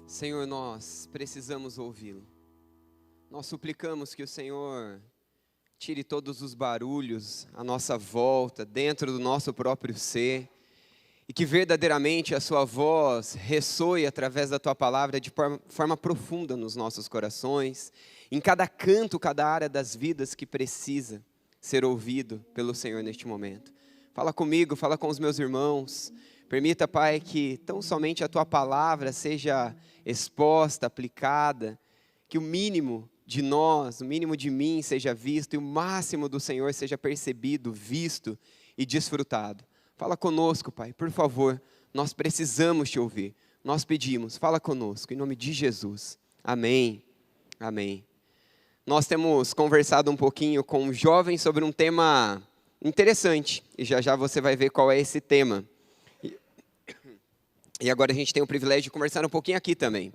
Senhor, nós precisamos ouvi-lo. Nós suplicamos que o Senhor tire todos os barulhos à nossa volta, dentro do nosso próprio ser, e que verdadeiramente a sua voz ressoe através da tua palavra de forma profunda nos nossos corações, em cada canto, cada área das vidas que precisa ser ouvido pelo Senhor neste momento. Fala comigo, fala com os meus irmãos. Permita, Pai, que tão somente a tua palavra seja exposta, aplicada, que o mínimo de nós, o mínimo de mim seja visto e o máximo do Senhor seja percebido, visto e desfrutado. Fala conosco, Pai, por favor, nós precisamos te ouvir. Nós pedimos, fala conosco, em nome de Jesus. Amém, amém. Nós temos conversado um pouquinho com jovens sobre um tema interessante, e já já você vai ver qual é esse tema. E agora a gente tem o privilégio de conversar um pouquinho aqui também.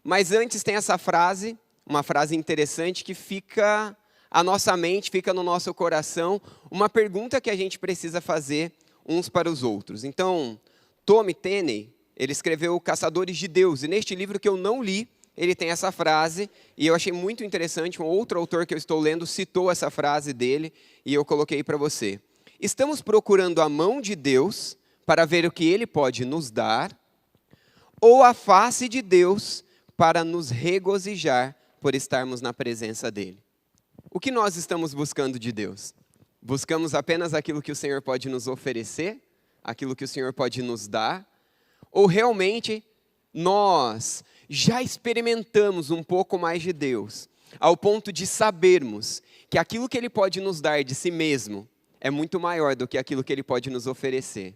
Mas antes tem essa frase, uma frase interessante que fica à nossa mente, fica no nosso coração, uma pergunta que a gente precisa fazer uns para os outros. Então, Tommy Tenney, ele escreveu Caçadores de Deus, e neste livro que eu não li, ele tem essa frase, e eu achei muito interessante, um outro autor que eu estou lendo citou essa frase dele, e eu coloquei para você. Estamos procurando a mão de Deus para ver o que Ele pode nos dar, ou a face de Deus para nos regozijar por estarmos na presença dEle. O que nós estamos buscando de Deus? Buscamos apenas aquilo que o Senhor pode nos oferecer, aquilo que o Senhor pode nos dar, ou realmente nós já experimentamos um pouco mais de Deus, ao ponto de sabermos que aquilo que Ele pode nos dar de si mesmo é muito maior do que aquilo que Ele pode nos oferecer.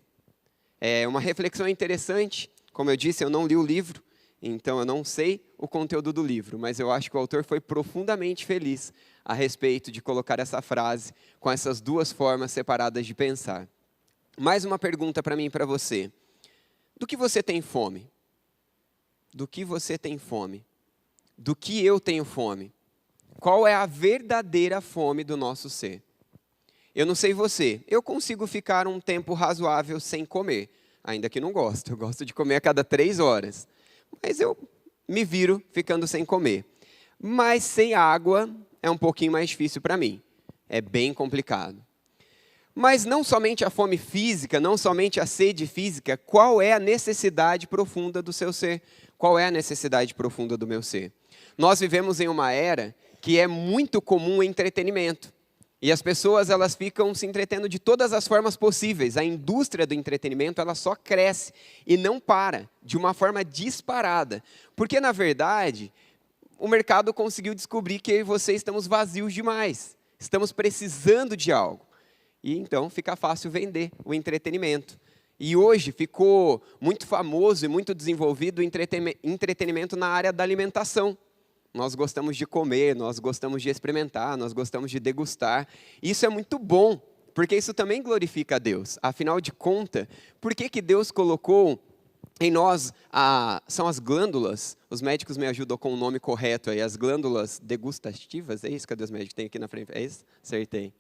É uma reflexão interessante. Como eu disse, eu não li o livro, então eu não sei o conteúdo do livro, mas eu acho que o autor foi profundamente feliz a respeito de colocar essa frase com essas duas formas separadas de pensar. Mais uma pergunta para mim e para você. Do que você tem fome? Do que você tem fome? Do que eu tenho fome? Qual é a verdadeira fome do nosso ser? Eu não sei você, eu consigo ficar um tempo razoável sem comer, ainda que não gosto. Eu gosto de comer a cada 3 horas, mas eu me viro ficando sem comer. Mas sem água é um pouquinho mais difícil para mim, é bem complicado. Mas não somente a fome física, não somente a sede física, qual é a necessidade profunda do seu ser? Qual é a necessidade profunda do meu ser? Nós vivemos em uma era que é muito comum o entretenimento. E as pessoas, elas ficam se entretendo de todas as formas possíveis. A indústria do entretenimento, ela só cresce e não para, de uma forma disparada. Porque, na verdade, o mercado conseguiu descobrir que eu e você estamos vazios demais. Estamos precisando de algo. E então fica fácil vender o entretenimento. E hoje ficou muito famoso e muito desenvolvido o entretenimento na área da alimentação. Nós gostamos de comer, nós gostamos de experimentar, nós gostamos de degustar. Isso é muito bom, porque isso também glorifica a Deus. Afinal de contas, por que Deus colocou em nós, são as glândulas, os médicos me ajudam com o nome correto aí, as glândulas degustativas, é isso? Cadê os médicos? Tem aqui na frente, é isso? Acertei.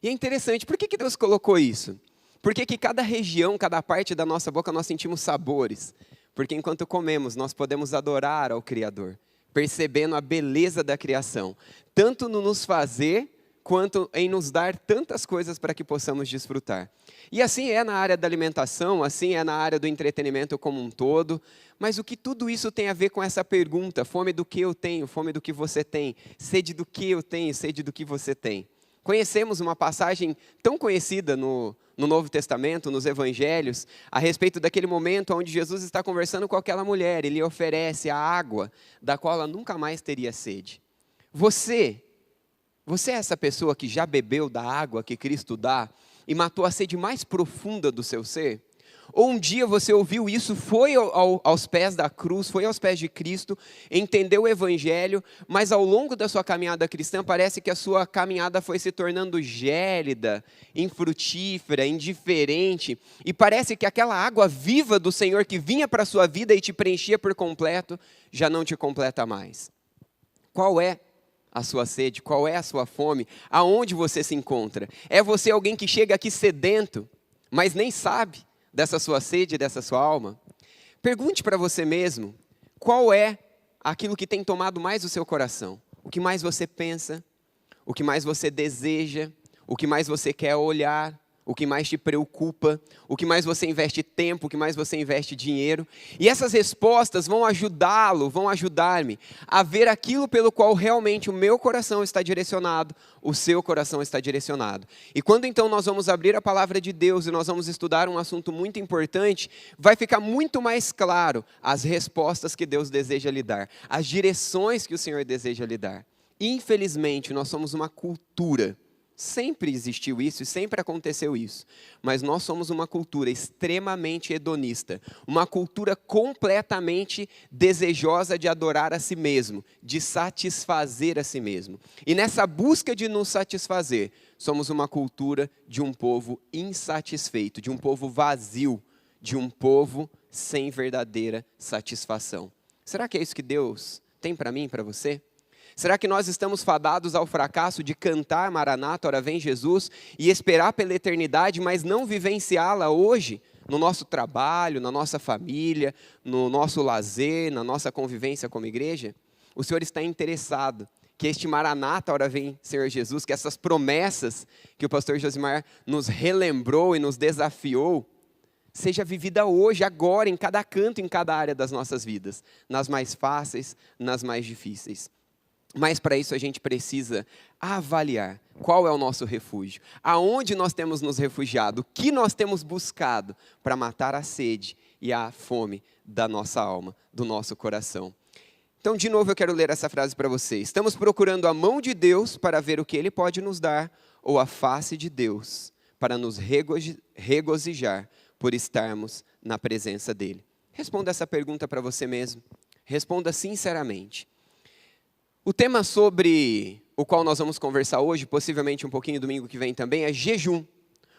E é interessante, por que Deus colocou isso? Porque que cada região, cada parte da nossa boca nós sentimos sabores. Porque enquanto comemos, nós podemos adorar ao Criador, percebendo a beleza da criação, tanto no nos fazer, quanto em nos dar tantas coisas para que possamos desfrutar. E assim é na área da alimentação, assim é na área do entretenimento como um todo, mas o que tudo isso tem a ver com essa pergunta, fome do que eu tenho, fome do que você tem, sede do que eu tenho, sede do que você tem. Conhecemos uma passagem tão conhecida no Novo Testamento, nos Evangelhos, a respeito daquele momento onde Jesus está conversando com aquela mulher, ele oferece a água da qual ela nunca mais teria sede. Você é essa pessoa que já bebeu da água que Cristo dá e matou a sede mais profunda do seu ser? Ou um dia você ouviu isso, foi aos pés da cruz, foi aos pés de Cristo, entendeu o Evangelho, mas ao longo da sua caminhada cristã, parece que a sua caminhada foi se tornando gélida, infrutífera, indiferente, e parece que aquela água viva do Senhor que vinha para a sua vida e te preenchia por completo, já não te completa mais. Qual é a sua sede? Qual é a sua fome? Aonde você se encontra? É você alguém que chega aqui sedento, mas nem sabe dessa sua sede, dessa sua alma? Pergunte para você mesmo, Qual é aquilo que tem tomado mais o seu coração? O que mais você pensa? O que mais você deseja? O que mais você quer olhar? O que mais te preocupa? O que mais você investe tempo? O que mais você investe dinheiro? E essas respostas vão ajudá-lo, vão ajudar-me a ver aquilo pelo qual realmente o meu coração está direcionado, o seu coração está direcionado. E quando então nós vamos abrir a palavra de Deus e nós vamos estudar um assunto muito importante, vai ficar muito mais claro as respostas que Deus deseja lhe dar, as direções que o Senhor deseja lhe dar. Infelizmente, nós somos uma cultura. Sempre existiu isso e sempre aconteceu isso. Mas nós somos uma cultura extremamente hedonista. Uma cultura completamente desejosa de adorar a si mesmo, de satisfazer a si mesmo. E nessa busca de nos satisfazer, somos uma cultura de um povo insatisfeito, de um povo vazio, de um povo sem verdadeira satisfação. Será que é isso que Deus tem para mim e para você? Será que nós estamos fadados ao fracasso de cantar Maranata, ora vem Jesus, e esperar pela eternidade, mas não vivenciá-la hoje, no nosso trabalho, na nossa família, no nosso lazer, na nossa convivência como igreja? O Senhor está interessado que este Maranata, ora vem Senhor Jesus, que essas promessas que o pastor Josimar nos relembrou e nos desafiou, seja vivida hoje, agora, em cada canto, em cada área das nossas vidas, nas mais fáceis, nas mais difíceis. Mas para isso a gente precisa avaliar qual é o nosso refúgio, aonde nós temos nos refugiado, o que nós temos buscado para matar a sede e a fome da nossa alma, do nosso coração. Então, de novo, eu quero ler essa frase para você. Estamos procurando a mão de Deus para ver o que Ele pode nos dar, ou a face de Deus para nos regozijar por estarmos na presença dEle? Responda essa pergunta para você mesmo. Responda sinceramente. O tema sobre o qual nós vamos conversar hoje, possivelmente um pouquinho domingo que vem também, é jejum.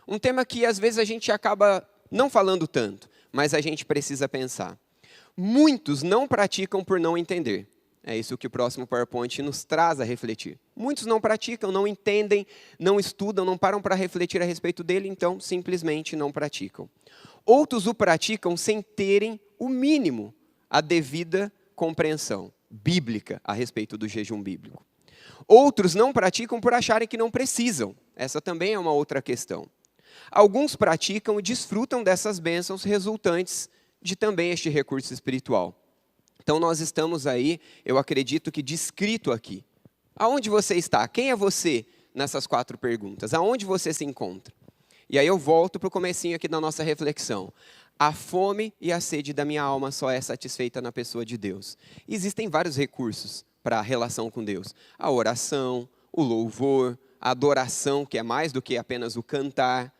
Um tema que às vezes a gente acaba não falando tanto, mas a gente precisa pensar. Muitos não praticam por não entender. É isso que o próximo PowerPoint nos traz a refletir. Muitos não praticam, não entendem, não estudam, não param para refletir a respeito dele, então simplesmente não praticam. Outros o praticam sem terem o mínimo, a devida compreensão bíblica a respeito do jejum bíblico. Outros não praticam por acharem que não precisam. Essa também é uma outra questão. Alguns praticam e desfrutam dessas bênçãos resultantes de também este recurso espiritual. Então nós estamos aí, eu acredito que descrito aqui. Aonde você está? Quem é você nessas 4 perguntas? Aonde você se encontra? E aí eu volto para o comecinho aqui da nossa reflexão. A fome e a sede da minha alma só é satisfeita na pessoa de Deus. Existem vários recursos para a relação com Deus. A oração, o louvor, a adoração, que é mais do que apenas o cantar,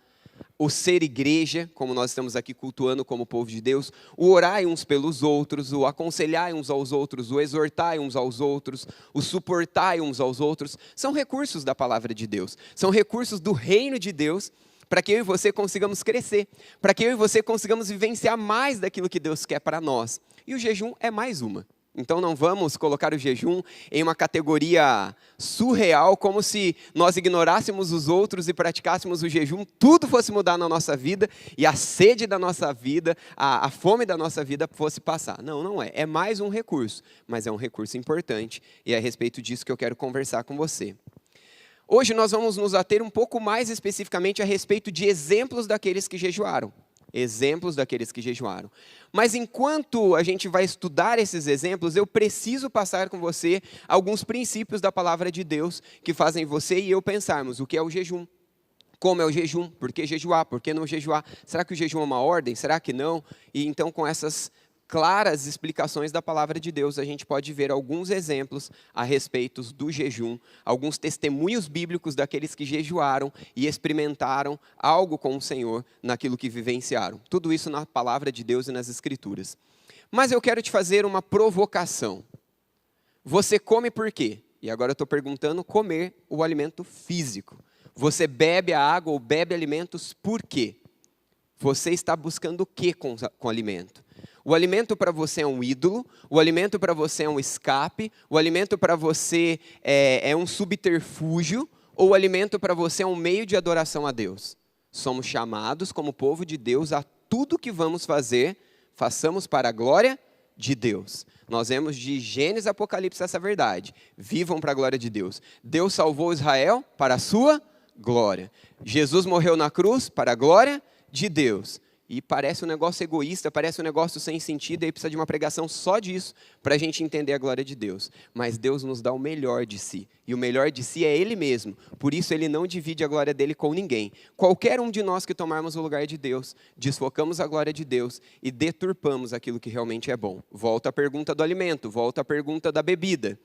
o ser igreja, como nós estamos aqui cultuando como povo de Deus, o orar uns pelos outros, o aconselhar uns aos outros, o exortar uns aos outros, o suportar uns aos outros, são recursos da palavra de Deus, são recursos do reino de Deus, para que eu e você consigamos crescer, para que eu e você consigamos vivenciar mais daquilo que Deus quer para nós. E o jejum é mais uma. Então não vamos colocar o jejum em uma categoria surreal, como se nós ignorássemos os outros e praticássemos o jejum, tudo fosse mudar na nossa vida e a sede da nossa vida, a fome da nossa vida fosse passar. Não, não é. É mais um recurso, mas é um recurso importante e é a respeito disso que eu quero conversar com você. Hoje nós vamos nos ater um pouco mais especificamente a respeito de exemplos daqueles que jejuaram. Exemplos daqueles que jejuaram. Mas enquanto a gente vai estudar esses exemplos, eu preciso passar com você alguns princípios da palavra de Deus que fazem você e eu pensarmos o que é o jejum. Como é o jejum? Por que jejuar? Por que não jejuar? Será que o jejum é uma ordem? Será que não? E então com essas claras explicações da palavra de Deus, a gente pode ver alguns exemplos a respeito do jejum, alguns testemunhos bíblicos daqueles que jejuaram e experimentaram algo com o Senhor naquilo que vivenciaram. Tudo isso na palavra de Deus e nas Escrituras. Mas eu quero te fazer uma provocação. Você come por quê? E agora eu estou perguntando comer o alimento físico. Você bebe a água ou bebe alimentos por quê? Você está buscando o que com o alimento? O alimento para você é um ídolo, o alimento para você é um escape, o alimento para você é um subterfúgio, ou o alimento para você é um meio de adoração a Deus. Somos chamados como povo de Deus a tudo que vamos fazer, façamos para a glória de Deus. Nós vemos de Gênesis a Apocalipse essa verdade. Vivam para a glória de Deus. Deus salvou Israel para a sua glória. Jesus morreu na cruz para a glória de Deus. E parece um negócio egoísta, parece um negócio sem sentido, e aí precisa de uma pregação só disso para a gente entender a glória de Deus. Mas Deus nos dá o melhor de si, e o melhor de si é Ele mesmo. Por isso Ele não divide a glória dEle com ninguém. Qualquer um de nós que tomarmos o lugar de Deus, desfocamos a glória de Deus e deturpamos aquilo que realmente é bom. Volta a pergunta do alimento, volta a pergunta da bebida.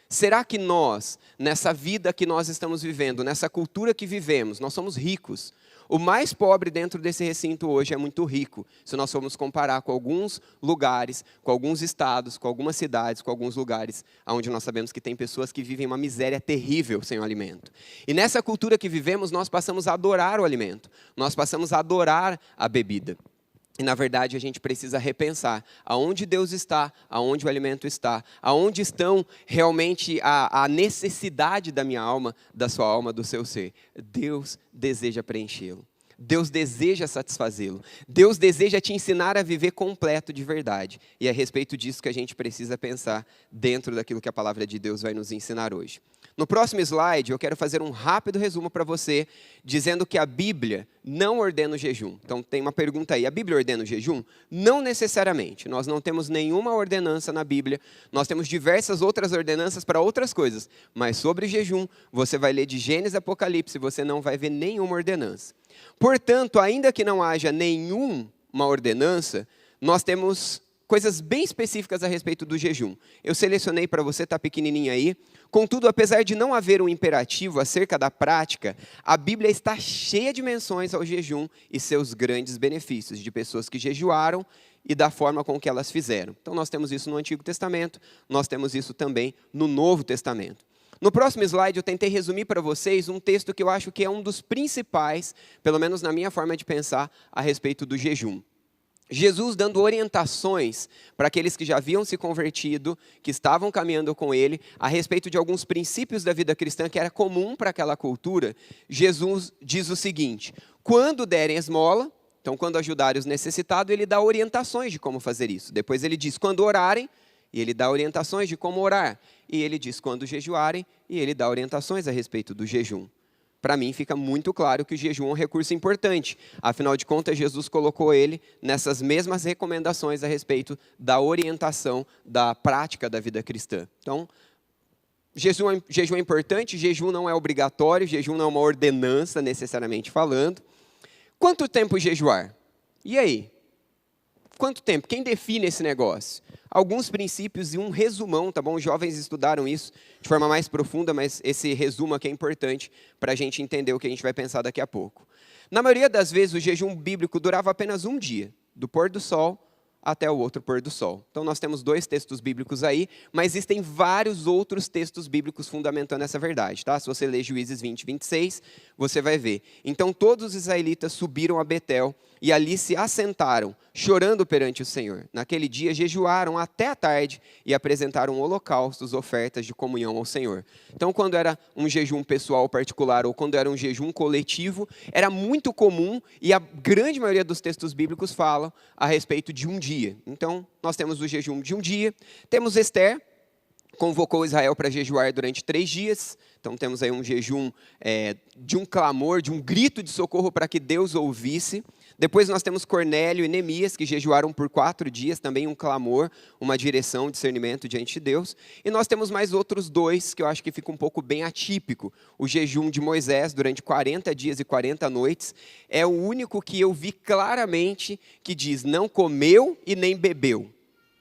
Será que nós, nessa vida que nós estamos vivendo, nessa cultura que vivemos, nós somos ricos? O mais pobre dentro desse recinto hoje é muito rico, se nós formos comparar com alguns lugares, com alguns estados, com algumas cidades, com alguns lugares onde nós sabemos que tem pessoas que vivem uma miséria terrível sem o alimento. E nessa cultura que vivemos, nós passamos a adorar o alimento, nós passamos a adorar a bebida. E, na verdade, a gente precisa repensar aonde Deus está, aonde o alimento está, aonde estão realmente a necessidade da minha alma, da sua alma, do seu ser. Deus deseja preenchê-lo. Deus deseja satisfazê-lo. Deus deseja te ensinar a viver completo de verdade. E é a respeito disso que a gente precisa pensar dentro daquilo que a palavra de Deus vai nos ensinar hoje. No próximo slide, eu quero fazer um rápido resumo para você, dizendo que a Bíblia não ordena o jejum. Então, tem uma pergunta aí, a Bíblia ordena o jejum? Não necessariamente, nós não temos nenhuma ordenança na Bíblia, nós temos diversas outras ordenanças para outras coisas, mas sobre jejum, você vai ler de Gênesis a Apocalipse, você não vai ver nenhuma ordenança. Portanto, ainda que não haja nenhuma ordenança, nós temos coisas bem específicas a respeito do jejum. Eu selecionei para você, está pequenininho aí. Contudo, apesar de não haver um imperativo acerca da prática, a Bíblia está cheia de menções ao jejum e seus grandes benefícios, de pessoas que jejuaram e da forma com que elas fizeram. Então, nós temos isso no Antigo Testamento, nós temos isso também no Novo Testamento. No próximo slide, eu tentei resumir para vocês um texto que eu acho que é um dos principais, pelo menos na minha forma de pensar, a respeito do jejum. Jesus dando orientações para aqueles que já haviam se convertido, que estavam caminhando com ele, a respeito de alguns princípios da vida cristã que era comum para aquela cultura. Jesus diz o seguinte: quando derem esmola, então quando ajudarem os necessitados, ele dá orientações de como fazer isso. Depois ele diz quando orarem, e ele dá orientações de como orar. E ele diz quando jejuarem, e ele dá orientações a respeito do jejum. Para mim fica muito claro que o jejum é um recurso importante. Afinal de contas, Jesus colocou ele nessas mesmas recomendações a respeito da orientação, da prática da vida cristã. Então, jejum é importante, jejum não é obrigatório, jejum não é uma ordenança necessariamente falando. Quanto tempo jejuar? E aí? Quanto tempo? Quem define esse negócio? Alguns princípios e um resumão, tá bom? Os jovens estudaram isso de forma mais profunda, mas esse resumo aqui é importante para a gente entender o que a gente vai pensar daqui a pouco. Na maioria das vezes, o jejum bíblico durava apenas um dia, do pôr do sol até o outro pôr do sol. Então, nós temos 2 textos bíblicos aí, mas existem vários outros textos bíblicos fundamentando essa verdade, tá? Se você ler Juízes 20, 26, você vai ver. Então, todos os israelitas subiram a Betel e ali se assentaram, chorando perante o Senhor. Naquele dia, jejuaram até a tarde e apresentaram holocaustos, ofertas de comunhão ao Senhor. Então, quando era um jejum pessoal particular ou quando era um jejum coletivo, era muito comum e a grande maioria dos textos bíblicos falam a respeito de um dia. Então, nós temos o jejum de um dia. Temos Esther, convocou Israel para jejuar durante 3 dias. Então, temos aí um jejum de um clamor, de um grito de socorro para que Deus ouvisse. Depois nós temos Cornélio e Neemias, que jejuaram por 4 dias, também um clamor, uma direção, um discernimento diante de Deus. E nós temos mais outros 2, que eu acho que fica um pouco bem atípico. O jejum de Moisés, durante 40 dias e 40 noites, é o único que eu vi claramente que diz, não comeu e nem bebeu.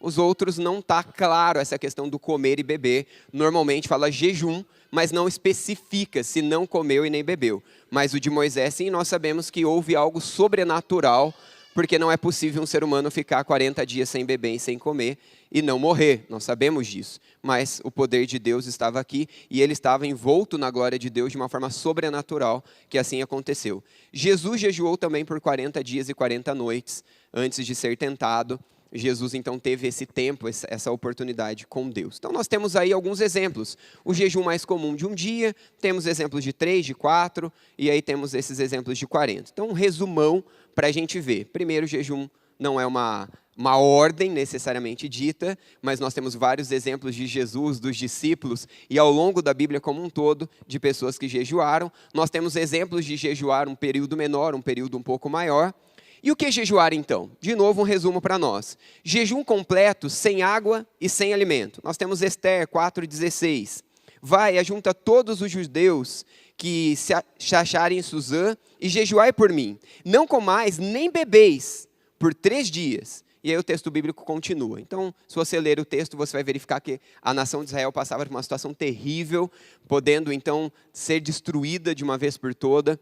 Os outros não está claro essa questão do comer e beber. Normalmente fala jejum, mas não especifica se não comeu e nem bebeu. Mas o de Moisés, sim, nós sabemos que houve algo sobrenatural, porque não é possível um ser humano ficar 40 dias sem beber e sem comer e não morrer. Nós sabemos disso. Mas o poder de Deus estava aqui e ele estava envolto na glória de Deus de uma forma sobrenatural, que assim aconteceu. Jesus jejuou também por 40 dias e 40 noites antes de ser tentado. Jesus, então, teve esse tempo, essa oportunidade com Deus. Então, nós temos aí alguns exemplos. O jejum mais comum de um dia, temos exemplos de 3, de 4, e aí temos esses exemplos de 40. Então, um resumão para a gente ver. Primeiro, jejum não é uma ordem necessariamente dita, mas nós temos vários exemplos de Jesus, dos discípulos, e ao longo da Bíblia como um todo, de pessoas que jejuaram. Nós temos exemplos de jejuar um período menor, um período um pouco maior. E o que é jejuar então? De novo um resumo para nós. Jejum completo, sem água e sem alimento. Nós temos Esther 4,16. Vai, ajunta todos os judeus que se acharem em Suzã e jejuai por mim. Não comais nem bebeis por 3 dias. E aí o texto bíblico continua. Então, se você ler o texto, você vai verificar que a nação de Israel passava por uma situação terrível, podendo então ser destruída de uma vez por toda,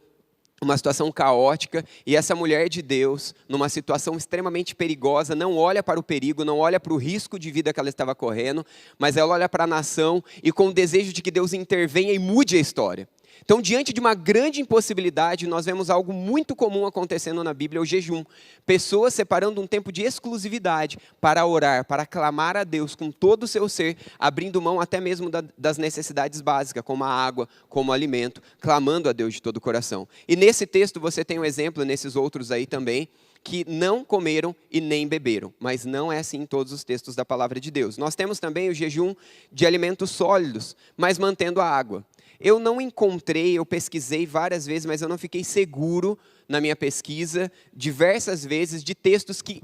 uma situação caótica, e essa mulher de Deus, numa situação extremamente perigosa, não olha para o perigo, não olha para o risco de vida que ela estava correndo, mas ela olha para a nação e com o desejo de que Deus intervenha e mude a história. Então, diante de uma grande impossibilidade, nós vemos algo muito comum acontecendo na Bíblia, o jejum. Pessoas separando um tempo de exclusividade para orar, para clamar a Deus com todo o seu ser, abrindo mão até mesmo das necessidades básicas, como a água, como o alimento, clamando a Deus de todo o coração. E nesse texto você tem um exemplo, nesses outros aí também, que não comeram e nem beberam. Mas não é assim em todos os textos da palavra de Deus. Nós temos também o jejum de alimentos sólidos, mas mantendo a água. Eu não encontrei, eu pesquisei várias vezes, mas eu não fiquei seguro na minha pesquisa, diversas vezes, de textos que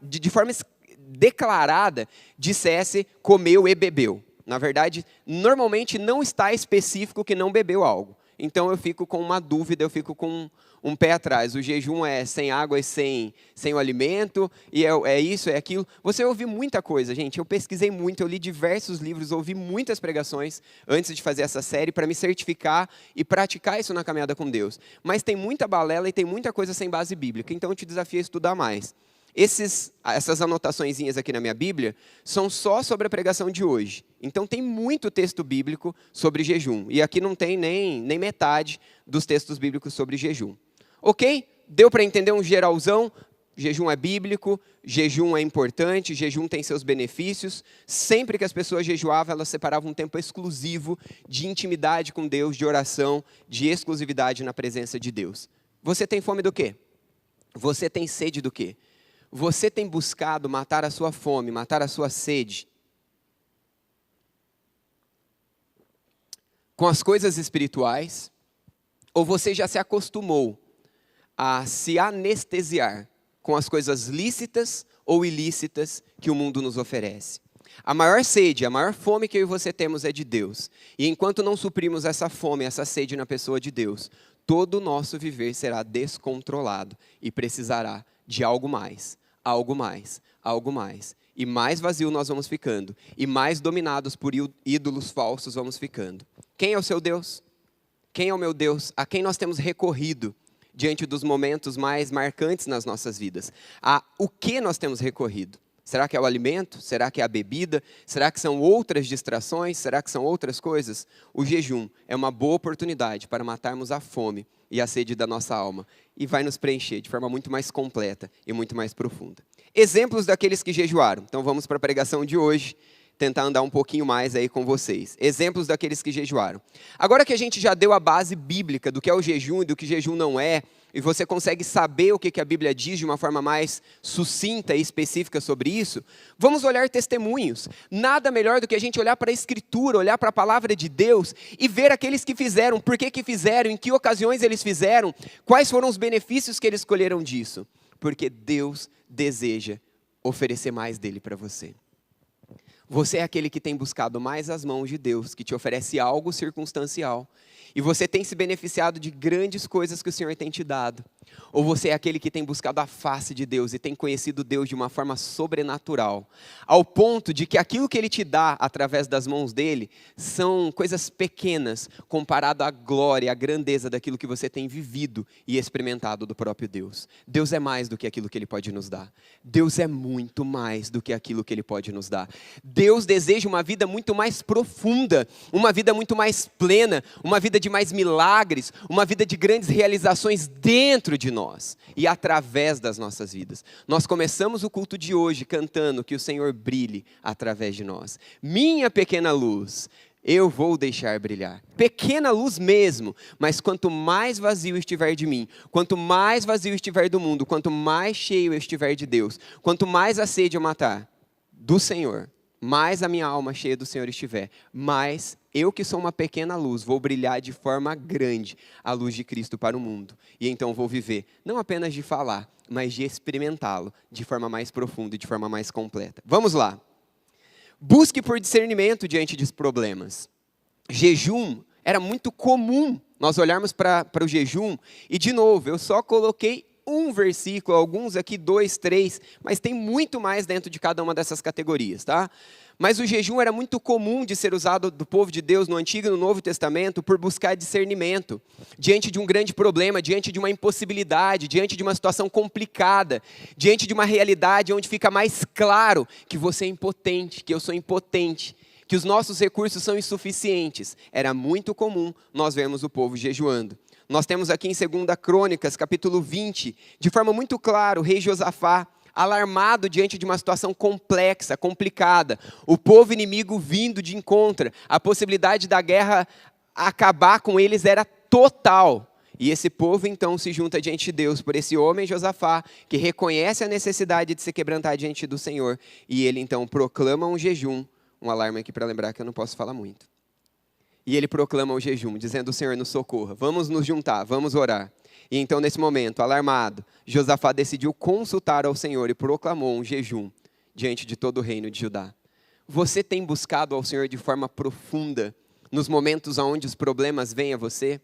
de forma declarada dissesse comeu e bebeu. Na verdade, normalmente não está específico que não bebeu algo. Então eu fico com uma dúvida, eu fico com um pé atrás. O jejum é sem água e sem o alimento, e é isso, é aquilo. Você ouve muita coisa, gente. Eu pesquisei muito, eu li diversos livros, ouvi muitas pregações antes de fazer essa série para me certificar e praticar isso na caminhada com Deus. Mas tem muita balela e tem muita coisa sem base bíblica, então eu te desafio a estudar mais. Essas anotaçõezinhas aqui na minha Bíblia são só sobre a pregação de hoje. Então tem muito texto bíblico sobre jejum. E aqui não tem nem metade dos textos bíblicos sobre jejum. Ok? Deu para entender um geralzão? Jejum é bíblico, jejum é importante, jejum tem seus benefícios. Sempre que as pessoas jejuavam, elas separavam um tempo exclusivo de intimidade com Deus, de oração, de exclusividade na presença de Deus. Você tem fome do quê? Você tem sede do quê? Você tem buscado matar a sua fome, matar a sua sede com as coisas espirituais? Ou você já se acostumou a se anestesiar com as coisas lícitas ou ilícitas que o mundo nos oferece? A maior sede, a maior fome que eu e você temos é de Deus. E enquanto não suprimos essa fome, essa sede na pessoa de Deus, todo o nosso viver será descontrolado e precisará de algo mais, algo mais, algo mais. E mais vazio nós vamos ficando. E mais dominados por ídolos falsos vamos ficando. Quem é o seu Deus? Quem é o meu Deus? A quem nós temos recorrido diante dos momentos mais marcantes nas nossas vidas? O que nós temos recorrido? Será que é o alimento? Será que é a bebida? Será que são outras distrações? Será que são outras coisas? O jejum é uma boa oportunidade para matarmos a fome e a sede da nossa alma. E vai nos preencher de forma muito mais completa e muito mais profunda. Exemplos daqueles que jejuaram. Então vamos para a pregação de hoje, tentar andar um pouquinho mais aí com vocês. Exemplos daqueles que jejuaram. Agora que a gente já deu a base bíblica do que é o jejum e do que jejum não é, e você consegue saber o que a Bíblia diz de uma forma mais sucinta e específica sobre isso, vamos olhar testemunhos. Nada melhor do que a gente olhar para a Escritura, olhar para a Palavra de Deus e ver aqueles que fizeram, por que fizeram, em que ocasiões eles fizeram, quais foram os benefícios que eles escolheram disso. Porque Deus deseja oferecer mais dele para você. Você é aquele que tem buscado mais as mãos de Deus, que te oferece algo circunstancial. E você tem se beneficiado de grandes coisas que o Senhor tem te dado. Ou você é aquele que tem buscado a face de Deus e tem conhecido Deus de uma forma sobrenatural. Ao ponto de que aquilo que Ele te dá através das mãos dEle são coisas pequenas comparado à glória, à grandeza daquilo que você tem vivido e experimentado do próprio Deus. Deus é mais do que aquilo que Ele pode nos dar. Deus é muito mais do que aquilo que Ele pode nos dar. Deus deseja uma vida muito mais profunda, uma vida muito mais plena, uma vida de mais milagres, uma vida de grandes realizações dentro de nós e através das nossas vidas. Nós começamos o culto de hoje cantando que o Senhor brilhe através de nós. Minha pequena luz, eu vou deixar brilhar. Pequena luz mesmo, mas quanto mais vazio estiver de mim, quanto mais vazio estiver do mundo, quanto mais cheio eu estiver de Deus, quanto mais a sede eu matar do Senhor, mais a minha alma cheia do Senhor estiver, mais eu que sou uma pequena luz, vou brilhar de forma grande a luz de Cristo para o mundo. E então vou viver, não apenas de falar, mas de experimentá-lo de forma mais profunda e de forma mais completa. Vamos lá. Busque por discernimento diante dos problemas. Jejum era muito comum nós olharmos para o jejum. E, de novo, eu só coloquei um versículo, alguns aqui, 2, 3, mas tem muito mais dentro de cada uma dessas categorias, tá? Mas o jejum era muito comum de ser usado do povo de Deus no Antigo e no Novo Testamento por buscar discernimento. Diante de um grande problema, diante de uma impossibilidade, diante de uma situação complicada, diante de uma realidade onde fica mais claro que você é impotente, que eu sou impotente, que os nossos recursos são insuficientes. Era muito comum nós vermos o povo jejuando. Nós temos aqui em 2 Crônicas, capítulo 20, de forma muito clara, o rei Josafá, alarmado diante de uma situação complexa, complicada, o povo inimigo vindo de encontro, a possibilidade da guerra acabar com eles era total. E esse povo então se junta diante de Deus por esse homem Josafá, que reconhece a necessidade de se quebrantar diante do Senhor, e ele então proclama um jejum, um alarme aqui para lembrar que eu não posso falar muito. E ele proclama o jejum, dizendo: o Senhor nos socorra, vamos nos juntar, vamos orar. E então, nesse momento, alarmado, Josafá decidiu consultar ao Senhor e proclamou um jejum diante de todo o reino de Judá. Você tem buscado ao Senhor de forma profunda nos momentos onde os problemas vêm a você?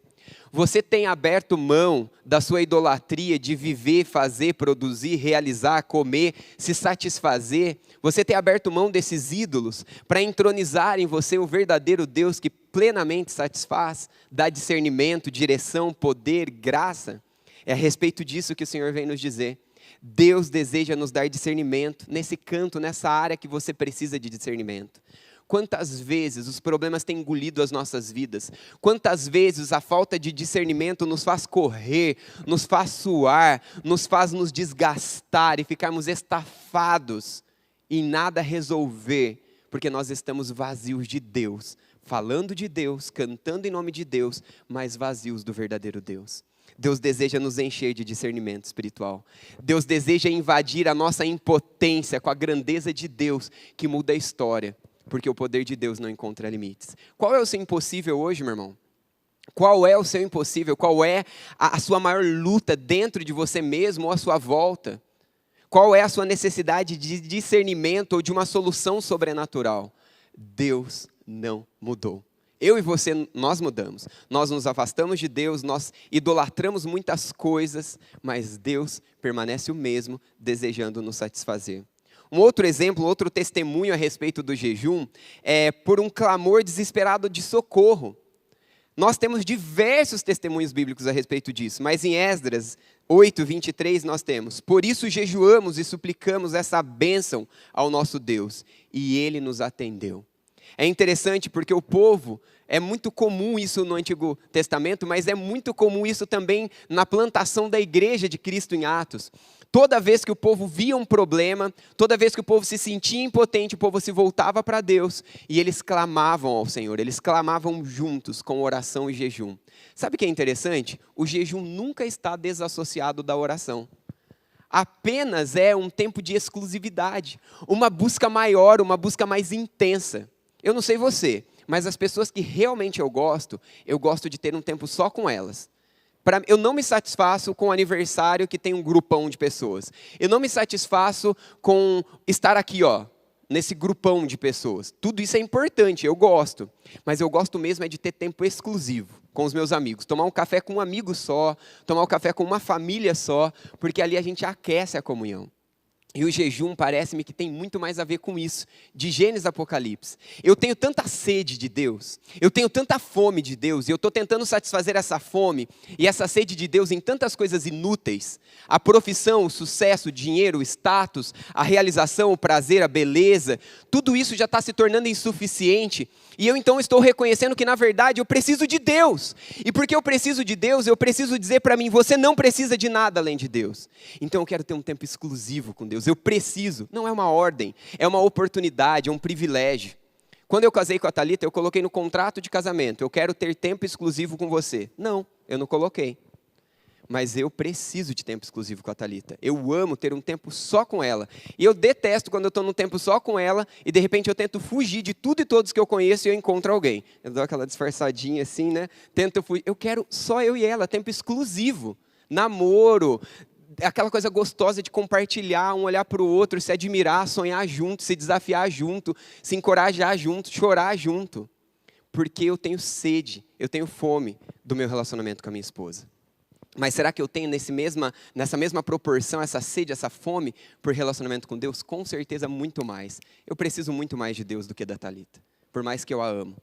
Você tem aberto mão da sua idolatria de viver, fazer, produzir, realizar, comer, se satisfazer? Você tem aberto mão desses ídolos para entronizar em você o verdadeiro Deus que plenamente satisfaz, dá discernimento, direção, poder, graça? É a respeito disso que o Senhor vem nos dizer. Deus deseja nos dar discernimento nesse canto, nessa área que você precisa de discernimento. Quantas vezes os problemas têm engolido as nossas vidas? Quantas vezes a falta de discernimento nos faz correr, nos faz suar, nos faz nos desgastar e ficarmos estafados e nada resolver, porque nós estamos vazios de Deus, falando de Deus, cantando em nome de Deus, mas vazios do verdadeiro Deus. Deus deseja nos encher de discernimento espiritual. Deus deseja invadir a nossa impotência com a grandeza de Deus que muda a história. Porque o poder de Deus não encontra limites. Qual é o seu impossível hoje, meu irmão? Qual é o seu impossível? Qual é a sua maior luta dentro de você mesmo ou à sua volta? Qual é a sua necessidade de discernimento ou de uma solução sobrenatural? Deus não mudou. Eu e você, nós mudamos. Nós nos afastamos de Deus, nós idolatramos muitas coisas, mas Deus permanece o mesmo, desejando nos satisfazer. Um outro exemplo, outro testemunho a respeito do jejum é por um clamor desesperado de socorro. Nós temos diversos testemunhos bíblicos a respeito disso, mas em Esdras 8, 23 nós temos: por isso jejuamos e suplicamos essa bênção ao nosso Deus, e Ele nos atendeu. É interessante porque o povo, é muito comum isso no Antigo Testamento, mas é muito comum isso também na plantação da igreja de Cristo em Atos. Toda vez que o povo via um problema, toda vez que o povo se sentia impotente, o povo se voltava para Deus e eles clamavam ao Senhor, eles clamavam juntos com oração e jejum. Sabe o que é interessante? O jejum nunca está desassociado da oração. Apenas é um tempo de exclusividade, uma busca maior, uma busca mais intensa. Eu não sei você, mas as pessoas que realmente eu gosto de ter um tempo só com elas. Eu não me satisfaço com o aniversário que tem um grupão de pessoas. Eu não me satisfaço com estar aqui, nesse grupão de pessoas. Tudo isso é importante, eu gosto. Mas eu gosto mesmo é de ter tempo exclusivo com os meus amigos. Tomar um café com um amigo só, tomar um café com uma família só, porque ali a gente aquece a comunhão. E o jejum parece-me que tem muito mais a ver com isso, de Gênesis a Apocalipse. Eu tenho tanta sede de Deus, eu tenho tanta fome de Deus, e eu estou tentando satisfazer essa fome e essa sede de Deus em tantas coisas inúteis. A profissão, o sucesso, o dinheiro, o status, a realização, o prazer, a beleza, tudo isso já está se tornando insuficiente. E eu então estou reconhecendo que na verdade eu preciso de Deus. E porque eu preciso de Deus, eu preciso dizer para mim: você não precisa de nada além de Deus. Então eu quero ter um tempo exclusivo com Deus. Eu preciso, não é uma ordem, é uma oportunidade, é um privilégio. Quando eu casei com a Thalita, eu coloquei no contrato de casamento, eu quero ter tempo exclusivo com você. Não, eu não coloquei. Mas eu preciso de tempo exclusivo com a Thalita. Eu amo ter um tempo só com ela. E eu detesto quando eu estou num tempo só com ela e de repente eu tento fugir de tudo e todos que eu conheço e eu encontro alguém. Eu dou aquela disfarçadinha assim, né? Tento fugir. Eu quero só eu e ela, tempo exclusivo. Namoro, aquela coisa gostosa de compartilhar, um olhar para o outro, se admirar, sonhar junto, se desafiar junto, se encorajar junto, chorar junto. Porque eu tenho sede, eu tenho fome do meu relacionamento com a minha esposa. Mas será que eu tenho nessa mesma proporção, essa sede, essa fome por relacionamento com Deus? Com certeza muito mais. Eu preciso muito mais de Deus do que da Thalita, por mais que eu a amo.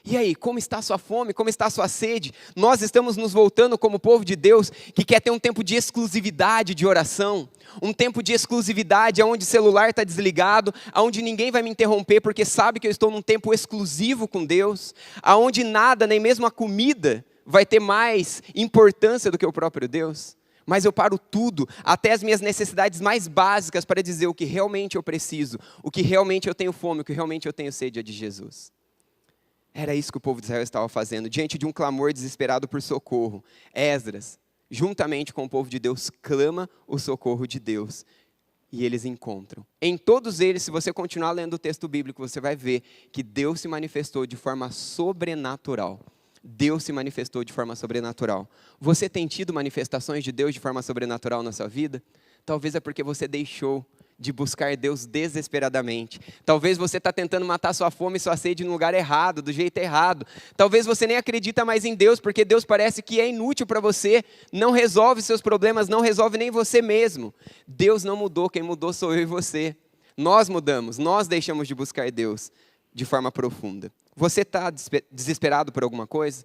E aí, como está a sua fome? Como está a sua sede? Nós estamos nos voltando como povo de Deus que quer ter um tempo de exclusividade de oração. Um tempo de exclusividade onde o celular está desligado, onde ninguém vai me interromper porque sabe que eu estou num tempo exclusivo com Deus. Onde nada, nem mesmo a comida, vai ter mais importância do que o próprio Deus. Mas eu paro tudo, até as minhas necessidades mais básicas, para dizer o que realmente eu preciso, o que realmente eu tenho fome, o que realmente eu tenho sede é de Jesus. Era isso que o povo de Israel estava fazendo, diante de um clamor desesperado por socorro. Esdras, juntamente com o povo de Deus, clama o socorro de Deus. E eles encontram. Em todos eles, se você continuar lendo o texto bíblico, você vai ver que Deus se manifestou de forma sobrenatural. Deus se manifestou de forma sobrenatural. Você tem tido manifestações de Deus de forma sobrenatural na sua vida? Talvez é porque você deixou de buscar Deus desesperadamente. Talvez você está tentando matar sua fome e sua sede no lugar errado, do jeito errado. Talvez você nem acredita mais em Deus, porque Deus parece que é inútil para você, não resolve seus problemas, não resolve nem você mesmo. Deus não mudou, quem mudou sou eu e você. Nós mudamos, nós deixamos de buscar Deus de forma profunda. Você está desesperado por alguma coisa?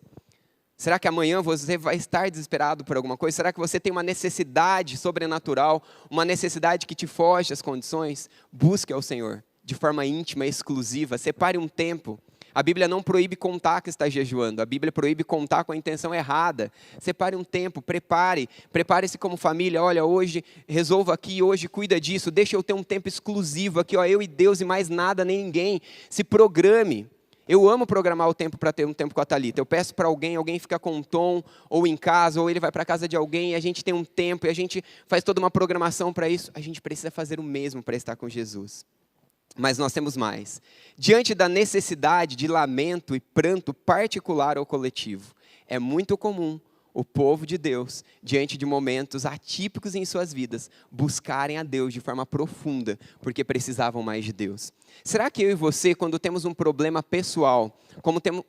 Será que amanhã você vai estar desesperado por alguma coisa? Será que você tem uma necessidade sobrenatural, uma necessidade que te foge às condições? Busque ao Senhor de forma íntima, exclusiva. Separe um tempo. A Bíblia não proíbe contar que está jejuando. A Bíblia proíbe contar com a intenção errada. Separe um tempo, prepare-se como família. Olha, hoje resolva aqui, hoje cuida disso. Deixa eu ter um tempo exclusivo aqui, ó, eu e Deus e mais nada, nem ninguém. Se programe. Eu amo programar o tempo para ter um tempo com a Thalita. Eu peço para alguém fica com um Tom, ou em casa, ou ele vai para a casa de alguém, e a gente tem um tempo, e a gente faz toda uma programação para isso. A gente precisa fazer o mesmo para estar com Jesus. Mas nós temos mais. Diante da necessidade de lamento e pranto particular ou coletivo, é muito comum o povo de Deus, diante de momentos atípicos em suas vidas, buscarem a Deus de forma profunda, porque precisavam mais de Deus. Será que eu e você, quando temos um problema pessoal,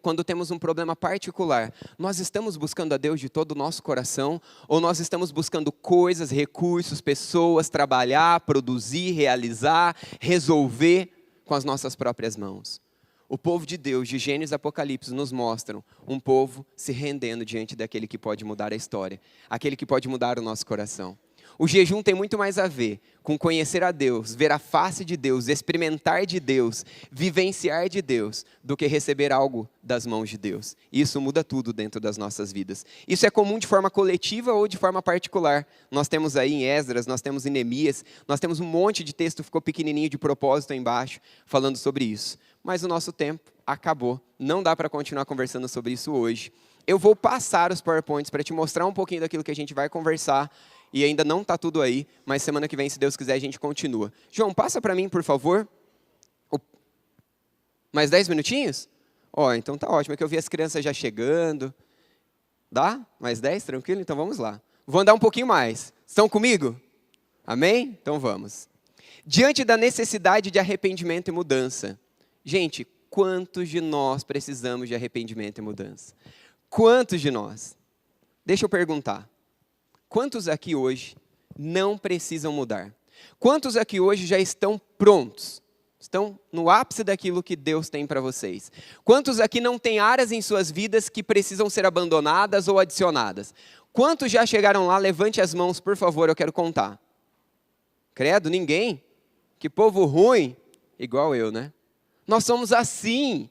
quando temos um problema particular, nós estamos buscando a Deus de todo o nosso coração? Ou nós estamos buscando coisas, recursos, pessoas, trabalhar, produzir, realizar, resolver com as nossas próprias mãos? O povo de Deus, de Gênesis e Apocalipse, nos mostram um povo se rendendo diante daquele que pode mudar a história, aquele que pode mudar o nosso coração. O jejum tem muito mais a ver com conhecer a Deus, ver a face de Deus, experimentar de Deus, vivenciar de Deus, do que receber algo das mãos de Deus. Isso muda tudo dentro das nossas vidas. Isso é comum de forma coletiva ou de forma particular. Nós temos aí em Esdras, nós temos em Neemias, nós temos um monte de texto, ficou pequenininho de propósito aí embaixo, falando sobre isso. Mas o nosso tempo acabou. Não dá para continuar conversando sobre isso hoje. Eu vou passar os PowerPoints para te mostrar um pouquinho daquilo que a gente vai conversar. E ainda não está tudo aí, mas semana que vem, se Deus quiser, a gente continua. João, passa para mim, por favor. Mais 10 minutinhos? Então tá ótimo, é que eu vi as crianças já chegando. Dá? Mais 10? Tranquilo? Então vamos lá. Vou andar um pouquinho mais. Estão comigo? Amém? Então vamos. Diante da necessidade de arrependimento e mudança. Gente, quantos de nós precisamos de arrependimento e mudança? Quantos de nós? Deixa eu perguntar. Quantos aqui hoje não precisam mudar? Quantos aqui hoje já estão prontos? Estão no ápice daquilo que Deus tem para vocês? Quantos aqui não têm áreas em suas vidas que precisam ser abandonadas ou adicionadas? Quantos já chegaram lá? Levante as mãos, por favor, eu quero contar. Credo, ninguém? Que povo ruim, igual eu, né? Nós somos assim.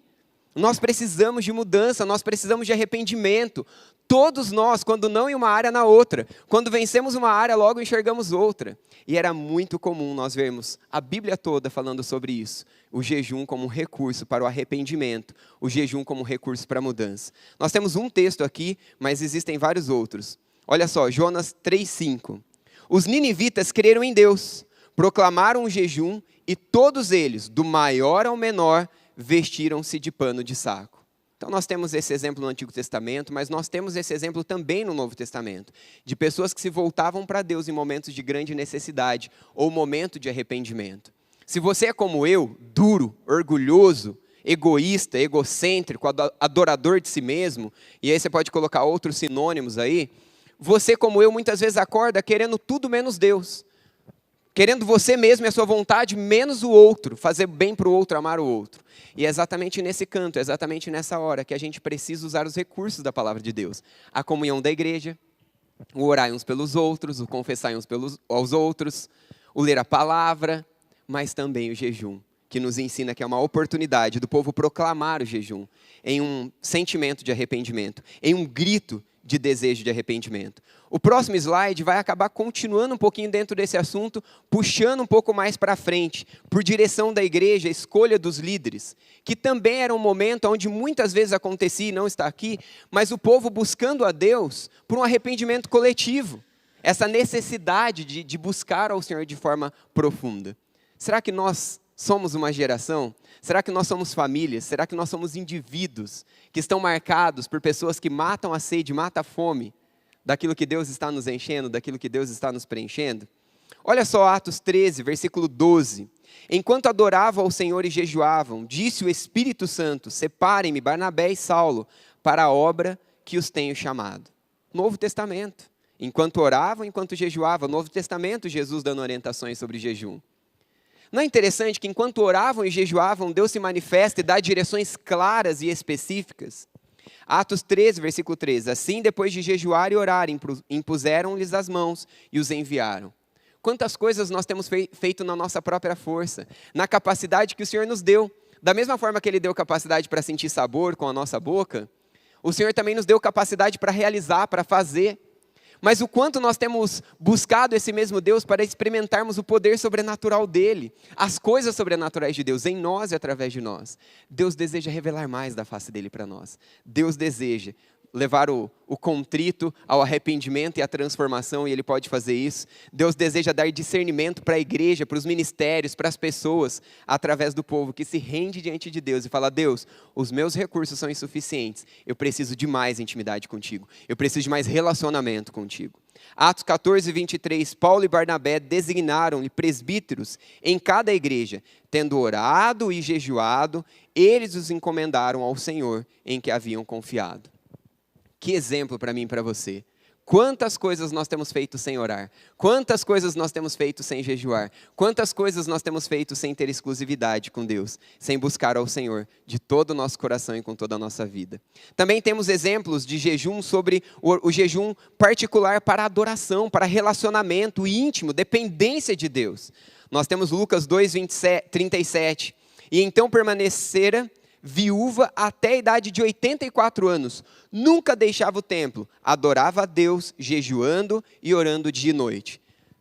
Nós precisamos de mudança, nós precisamos de arrependimento. Todos nós, quando não em uma área, na outra. Quando vencemos uma área, logo enxergamos outra. E era muito comum nós vermos a Bíblia toda falando sobre isso. O jejum como um recurso para o arrependimento. O jejum como um recurso para a mudança. Nós temos um texto aqui, mas existem vários outros. Olha só, Jonas 3,5. Os ninivitas creram em Deus, proclamaram o jejum e todos eles, do maior ao menor, vestiram-se de pano de saco. Então nós temos esse exemplo no Antigo Testamento, mas nós temos esse exemplo também no Novo Testamento, de pessoas que se voltavam para Deus em momentos de grande necessidade ou momento de arrependimento. Se você é como eu, duro, orgulhoso, egoísta, egocêntrico, adorador de si mesmo, e aí você pode colocar outros sinônimos aí, você como eu muitas vezes acorda querendo tudo menos Deus. Querendo você mesmo e a sua vontade, menos o outro, fazer bem para o outro, amar o outro. E é exatamente nesse canto, é exatamente nessa hora que a gente precisa usar os recursos da palavra de Deus. A comunhão da igreja, o orar uns pelos outros, o confessar uns aos outros, o ler a palavra, mas também o jejum, que nos ensina que é uma oportunidade do povo proclamar o jejum em um sentimento de arrependimento, em um grito de desejo de arrependimento. O próximo slide vai acabar continuando um pouquinho dentro desse assunto, puxando um pouco mais para frente, por direção da igreja, a escolha dos líderes, que também era um momento onde muitas vezes acontecia, e não está aqui, mas o povo buscando a Deus por um arrependimento coletivo, essa necessidade de buscar ao Senhor de forma profunda. Será que nós somos uma geração? Será que nós somos famílias? Será que nós somos indivíduos que estão marcados por pessoas que matam a sede, matam a fome daquilo que Deus está nos enchendo, daquilo que Deus está nos preenchendo? Olha só Atos 13, versículo 12. Enquanto adoravam ao Senhor e jejuavam, disse o Espírito Santo, separem-me Barnabé e Saulo para a obra que os tenho chamado. Novo Testamento. Enquanto oravam, enquanto jejuavam. Novo Testamento, Jesus dando orientações sobre jejum. Não é interessante que enquanto oravam e jejuavam, Deus se manifesta e dá direções claras e específicas? Atos 13, versículo 13. Assim, depois de jejuar e orar, impuseram-lhes as mãos e os enviaram. Quantas coisas nós temos feito na nossa própria força, na capacidade que o Senhor nos deu. Da mesma forma que Ele deu capacidade para sentir sabor com a nossa boca, o Senhor também nos deu capacidade para realizar, para fazer. Mas o quanto nós temos buscado esse mesmo Deus para experimentarmos o poder sobrenatural dEle, as coisas sobrenaturais de Deus em nós e através de nós. Deus deseja revelar mais da face dEle para nós. Deus deseja levar o contrito ao arrependimento e à transformação, e Ele pode fazer isso. Deus deseja dar discernimento para a igreja, para os ministérios, para as pessoas, através do povo que se rende diante de Deus e fala: Deus, os meus recursos são insuficientes, eu preciso de mais intimidade contigo, eu preciso de mais relacionamento contigo. Atos 14, 23, Paulo e Barnabé designaram-lhe presbíteros em cada igreja, tendo orado e jejuado, eles os encomendaram ao Senhor em que haviam confiado. Que exemplo para mim e para você. Quantas coisas nós temos feito sem orar? Quantas coisas nós temos feito sem jejuar? Quantas coisas nós temos feito sem ter exclusividade com Deus? Sem buscar ao Senhor de todo o nosso coração e com toda a nossa vida. Também temos exemplos de jejum sobre o jejum particular para adoração, para relacionamento íntimo, dependência de Deus. Nós temos Lucas 2, 37. E então permanecera viúva até a idade de 84 anos, nunca deixava o templo, adorava a Deus, jejuando e orando dia e noite.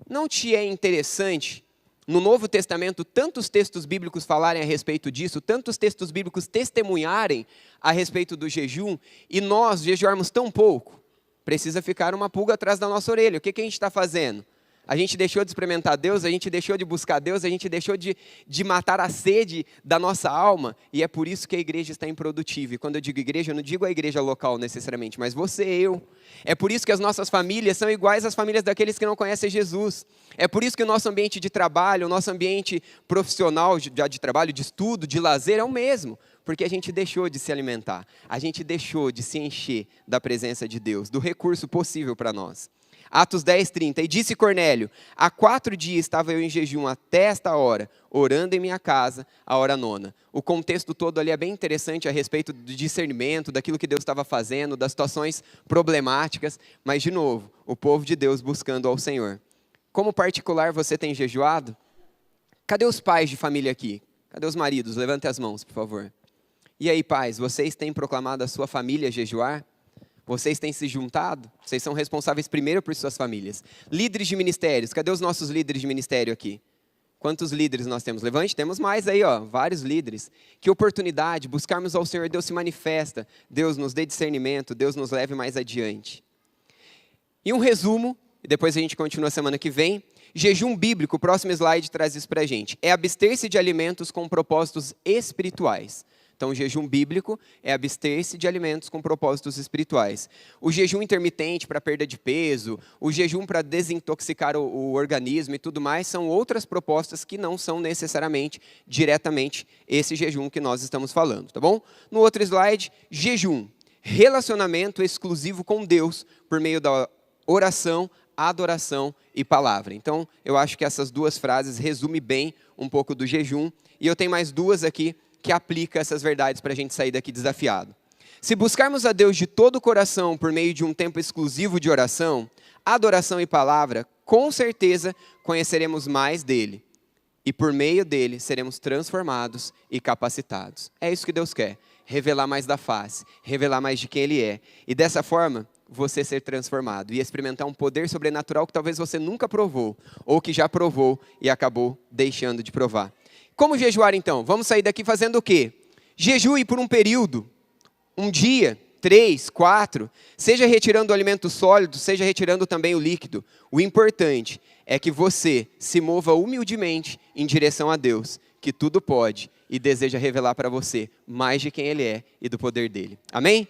Não te é interessante, no Novo Testamento, tantos textos bíblicos falarem a respeito disso, tantos textos bíblicos testemunharem a respeito do jejum, e nós jejuarmos tão pouco? Precisa ficar uma pulga atrás da nossa orelha. O que a gente está fazendo? A gente deixou de experimentar Deus, a gente deixou de buscar Deus, a gente deixou de matar a sede da nossa alma, e é por isso que a igreja está improdutiva. E quando eu digo igreja, eu não digo a igreja local necessariamente, mas você e eu. É por isso que as nossas famílias são iguais às famílias daqueles que não conhecem Jesus. É por isso que o nosso ambiente de trabalho, o nosso ambiente profissional de trabalho, de estudo, de lazer é o mesmo. Porque a gente deixou de se alimentar, a gente deixou de se encher da presença de Deus, do recurso possível para nós. Atos 10, 30. E disse Cornélio: há 4 dias estava eu em jejum até esta hora, orando em minha casa, a hora 9. O contexto todo ali é bem interessante a respeito do discernimento, daquilo que Deus estava fazendo, das situações problemáticas. Mas, de novo, o povo de Deus buscando ao Senhor. Como particular você tem jejuado? Cadê os pais de família aqui? Cadê os maridos? Levantem as mãos, por favor. E aí, pais, vocês têm proclamado a sua família jejuar? Vocês têm se juntado? Vocês são responsáveis primeiro por suas famílias. Líderes de ministérios, cadê os nossos líderes de ministério aqui? Quantos líderes nós temos? Levante, temos mais aí, ó, vários líderes. Que oportunidade, buscarmos ao Senhor, Deus se manifesta, Deus nos dê discernimento, Deus nos leve mais adiante. E um resumo, e depois a gente continua semana que vem. Jejum bíblico, o próximo slide traz isso para a gente. É abster-se de alimentos com propósitos espirituais. Então, o jejum bíblico é abster-se de alimentos com propósitos espirituais. O jejum intermitente para perda de peso, o jejum para desintoxicar o organismo e tudo mais, são outras propostas que não são necessariamente, diretamente, esse jejum que nós estamos falando, tá bom? No outro slide, jejum, relacionamento exclusivo com Deus por meio da oração, adoração e palavra. Então, eu acho que essas duas frases resumem bem um pouco do jejum. E eu tenho mais duas aqui que aplica essas verdades para a gente sair daqui desafiado. Se buscarmos a Deus de todo o coração por meio de um tempo exclusivo de oração, adoração e palavra, com certeza conheceremos mais dele. E por meio dele seremos transformados e capacitados. É isso que Deus quer, revelar mais da face, revelar mais de quem ele é. E dessa forma, você ser transformado e experimentar um poder sobrenatural que talvez você nunca provou, ou que já provou e acabou deixando de provar. Como jejuar então? Vamos sair daqui fazendo o quê? Jejue por um período, um dia, 3, 4, seja retirando o alimento sólido, seja retirando também o líquido. O importante é que você se mova humildemente em direção a Deus, que tudo pode e deseja revelar para você mais de quem Ele é e do poder dele. Amém?